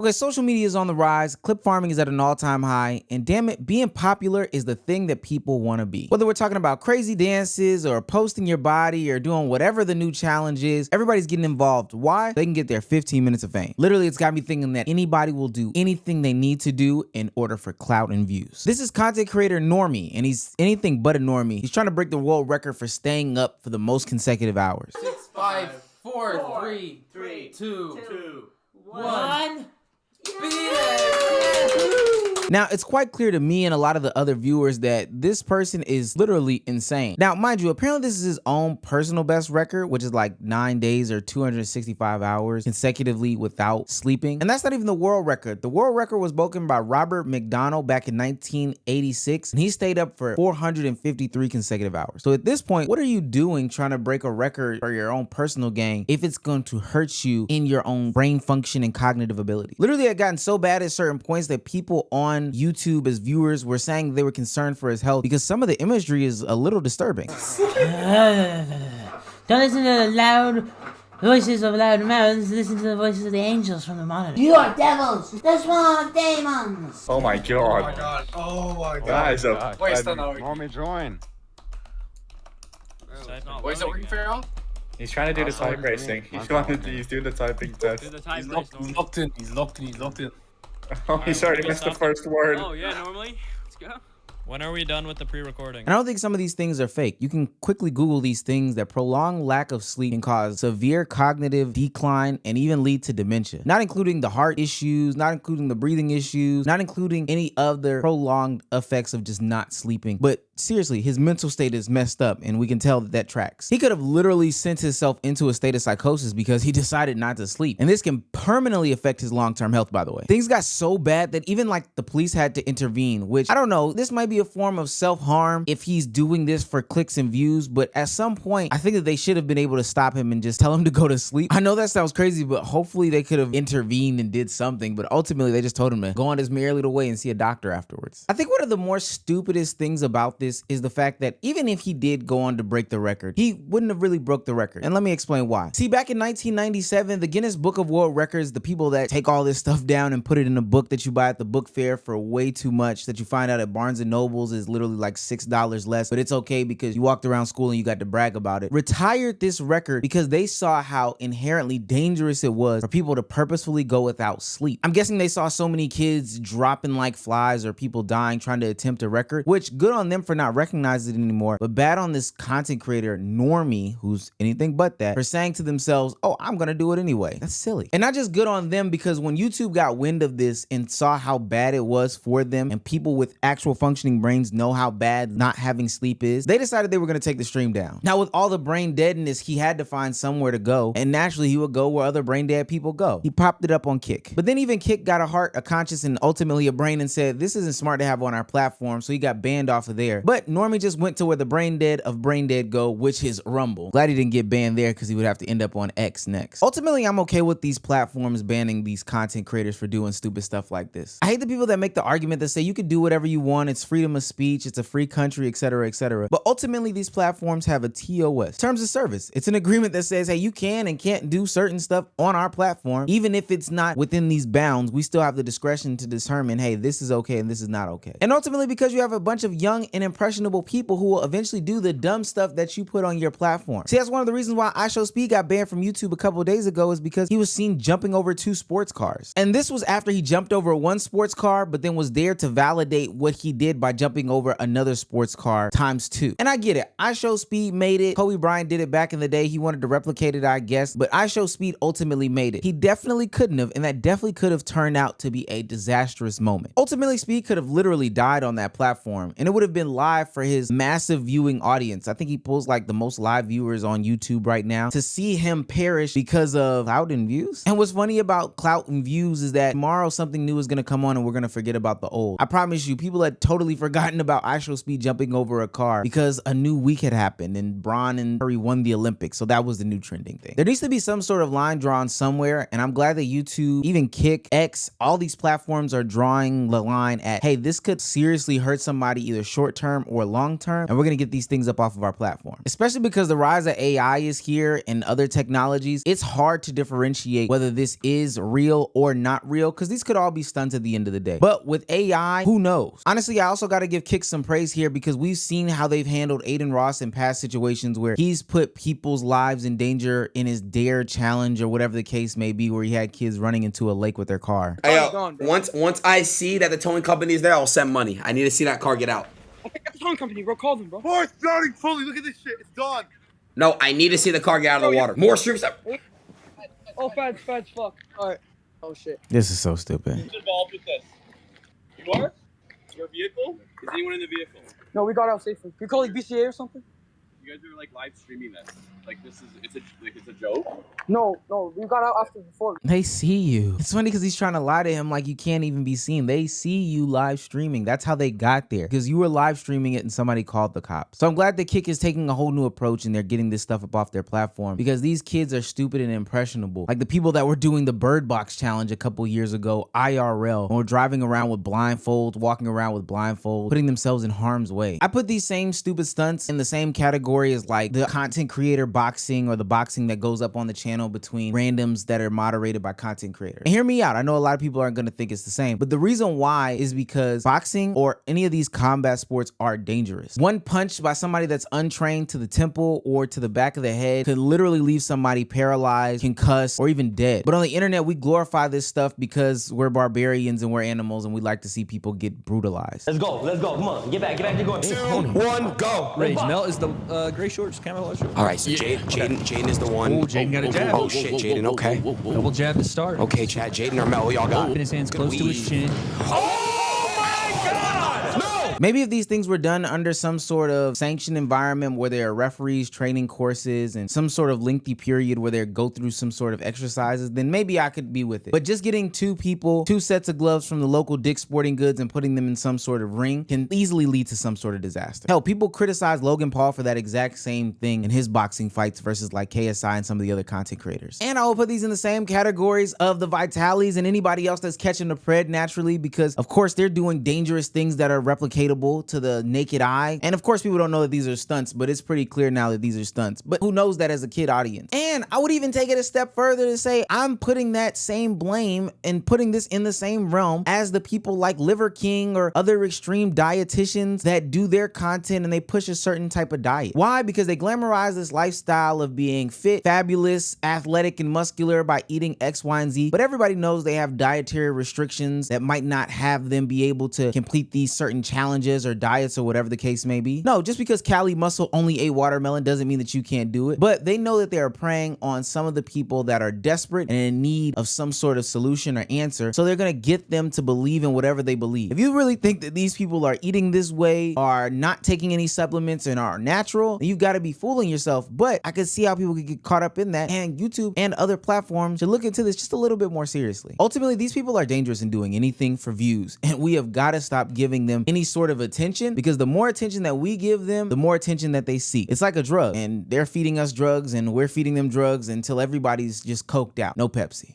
Okay, social media is on the rise, clip farming is at an all-time high, and damn it, being popular is the thing that people want to be. Whether we're talking about crazy dances or posting your body or doing whatever the new challenge is, everybody's getting involved. Why? They can get their 15 minutes of fame. Literally, it's got me thinking that anybody will do anything they need to do in order for clout and views. This is content creator Normie, and he's anything but a normie. He's trying to break the world record for staying up for the most consecutive hours. 6, 5, 4, 3, 2, 1. Beat it! Now, it's quite clear to me and a lot of the other viewers that this person is literally insane. Now, mind you, apparently this is his own personal best record, which is like 9 days or 265 hours consecutively without sleeping. And that's not even the world record. The world record was broken by Robert McDonald back in 1986, and he stayed up for 453 consecutive hours. So at this point, what are you doing trying to break a record for your own personal gain if it's going to hurt you in your own brain function and cognitive ability? Literally, it had gotten so bad at certain points that people on YouTube as viewers were saying they were concerned for his health because some of the imagery is a little disturbing. Don't listen to the loud voices of loud mouths, listen to the voices of the angels from the monitor. You are devils, the swarm of demons. Oh my god. Oh my god. Oh my god. That is a... Wait, it's not working. Normie, join. Wait, is it working for y'all? He's trying to do the type racing. He's doing the typing test. He's locked in. He's locked in. Oh, he's already missed the first word. Oh yeah, normally. Let's go. When are we done with the pre-recording? And I don't think some of these things are fake. You can quickly Google these things that prolonged lack of sleep can cause severe cognitive decline and even lead to dementia. Not including the heart issues, not including the breathing issues, not including any other prolonged effects of just not sleeping. But seriously, his mental state is messed up and we can tell that tracks. He could have literally sent himself into a state of psychosis because he decided not to sleep. And this can permanently affect his long-term health, by the way. Things got so bad that even like the police had to intervene, which I don't know, this might be a form of self-harm if he's doing this for clicks and views, but at some point, I think that they should have been able to stop him and just tell him to go to sleep. I know that sounds crazy, but hopefully they could have intervened and did something, but ultimately they just told him to go on his merry little way and see a doctor afterwards. I think one of the more stupidest things about this is the fact that even if he did go on to break the record, he wouldn't have really broke the record. And let me explain why. See, back in 1997, the Guinness Book of World Records, the people that take all this stuff down and put it in a book that you buy at the book fair for way too much, that you find out at Barnes & Noble's is literally like $6 less, but it's okay because you walked around school and you got to brag about it, retired this record because they saw how inherently dangerous it was for people to purposefully go without sleep. I'm guessing they saw so many kids dropping like flies or people dying trying to attempt a record, which good on them for not recognizing it anymore, but bad on this content creator Normie, who's anything but that, for saying to themselves, oh, I'm gonna do it anyway. That's silly. And not just good on them, because when YouTube got wind of this and saw how bad it was for them, and people with actual functioning brains know how bad not having sleep is, they decided they were gonna take the stream down. Now, with all the brain deadness, he had to find somewhere to go, and naturally he would go where other brain dead people go. He popped it up on Kick. But then even Kick got a heart, a conscience, and ultimately a brain and said, this isn't smart to have on our platform, so he got banned off of there. But Normie just went to where the brain dead of brain dead go, which is Rumble. Glad he didn't get banned there because he would have to end up on X next. Ultimately, I'm okay with these platforms banning these content creators for doing stupid stuff like this. I hate the people that make the argument that say you can do whatever you want, it's freedom of speech, it's a free country, etc., etc. But ultimately, these platforms have a TOS, terms of service. It's an agreement that says, hey, you can and can't do certain stuff on our platform, even if it's not within these bounds. We still have the discretion to determine, hey, this is okay and this is not okay. And ultimately, because you have a bunch of young and impressionable people who will eventually do the dumb stuff that you put on your platform. See, that's one of the reasons why iShowSpeed got banned from YouTube a couple of days ago, is because he was seen jumping over 2 sports cars. And this was after he jumped over 1 sports car, but then was there to validate what he did by jumping over another sports car times 2. And I get it. iShowSpeed made it. Kobe Bryant did it back in the day. He wanted to replicate it, I guess, but iShowSpeed ultimately made it. He definitely couldn't have, and that definitely could have turned out to be a disastrous moment. Ultimately, Speed could have literally died on that platform, and it would have been live for his massive viewing audience. I think he pulls like the most live viewers on YouTube right now. To see him perish because of clout and views. And what's funny about clout and views is that tomorrow something new is going to come on and we're going to forget about the old. I promise you, people had totally forgotten about iShowSpeed jumping over a car because a new week had happened and Braun and Curry won the Olympics. So that was the new trending thing. There needs to be some sort of line drawn somewhere, and I'm glad that YouTube, even Kick, X, all these platforms are drawing the line at, hey, this could seriously hurt somebody either short term term or long term, and we're gonna get these things up off of our platform. Especially because the rise of AI is here and other technologies, it's hard to differentiate whether this is real or not real, because these could all be stunts at the end of the day. But with AI, who knows? Honestly, I also gotta give Kick some praise here because we've seen how they've handled Aiden Ross in past situations where he's put people's lives in danger in his Dare challenge or whatever the case may be, where he had kids running into a lake with their car. Hey, once I see that the towing company is there, I'll send money. I need to see that car get out. I picked up the towing company, bro. Call them, bro. Oh, it's starting fully. Look at this shit. It's gone. No, I need to see the car get out of the water. More streams. Oh, feds, fuck. Alright. Oh, shit. This is so stupid. Who's involved with this? You are? Your vehicle? Is anyone in the vehicle? No, we got out safely. You call it BCA or something? You guys are like live streaming this. Like this is it's a joke. No, we got out after before. They see you. It's funny because he's trying to lie to him like you can't even be seen. They see you live streaming. That's how they got there, because you were live streaming it and somebody called the cops. So I'm glad that Kick is taking a whole new approach and they're getting this stuff up off their platform, because these kids are stupid and impressionable. Like the people that were doing the Bird Box challenge a couple years ago, IRL, and were driving around with blindfolds, walking around with blindfolds, putting themselves in harm's way. I put these same stupid stunts in the same category as like the content creator boxing, or the boxing that goes up on the channel between randoms that are moderated by content creators. And hear me out. I know a lot of people aren't going to think it's the same, but the reason why is because boxing or any of these combat sports are dangerous. One punch by somebody that's untrained to the temple or to the back of the head could literally leave somebody paralyzed, concussed, or even dead. But on the internet, we glorify this stuff because we're barbarians and we're animals and we like to see people get brutalized. Let's go. Come on. Get back to going. 2, 1, go. Rage. Mel is the gray shorts, camouflage shorts. All right, so Jaden is the one. Oh, Jaden got a jab. Oh shit, Jaden, okay. Double jab to start. Okay, Chad, Jaden or Mel, who y'all got? Keeping his hands close to his chin. Maybe if these things were done under some sort of sanctioned environment where there are referees, training courses, and some sort of lengthy period where they go through some sort of exercises, then maybe I could be with it. But just getting two sets of gloves from the local Dick's Sporting Goods and putting them in some sort of ring can easily lead to some sort of disaster. Hell, people criticize Logan Paul for that exact same thing in his boxing fights versus like KSI and some of the other content creators. And I will put these in the same categories of the Vitalis and anybody else that's catching the pred naturally, because of course they're doing dangerous things that are replicatable to the naked eye. And of course people don't know that these are stunts, but it's pretty clear now that these are stunts. But who knows that as a kid audience? And I would even take it a step further to say I'm putting that same blame and putting this in the same realm as the people like Liver King or other extreme dietitians that do their content and they push a certain type of diet. Why? Because they glamorize this lifestyle of being fit, fabulous, athletic, and muscular by eating X, Y, and Z. But everybody knows they have dietary restrictions that might not have them be able to complete these certain challenges or diets or whatever the case may be. No, just because Cali Muscle only ate watermelon doesn't mean that you can't do it. But they know that they are preying on some of the people that are desperate and in need of some sort of solution or answer. So they're going to get them to believe in whatever they believe. If you really think that these people are eating this way, are not taking any supplements, and are natural, then you've got to be fooling yourself. But I could see how people could get caught up in that, and YouTube and other platforms should look into this just a little bit more seriously. Ultimately, these people are dangerous in doing anything for views, and we have got to stop giving them any sort of attention, because the more attention that we give them, the more attention that they seek. It's like a drug, and they're feeding us drugs and we're feeding them drugs until everybody's just coked out. No Pepsi.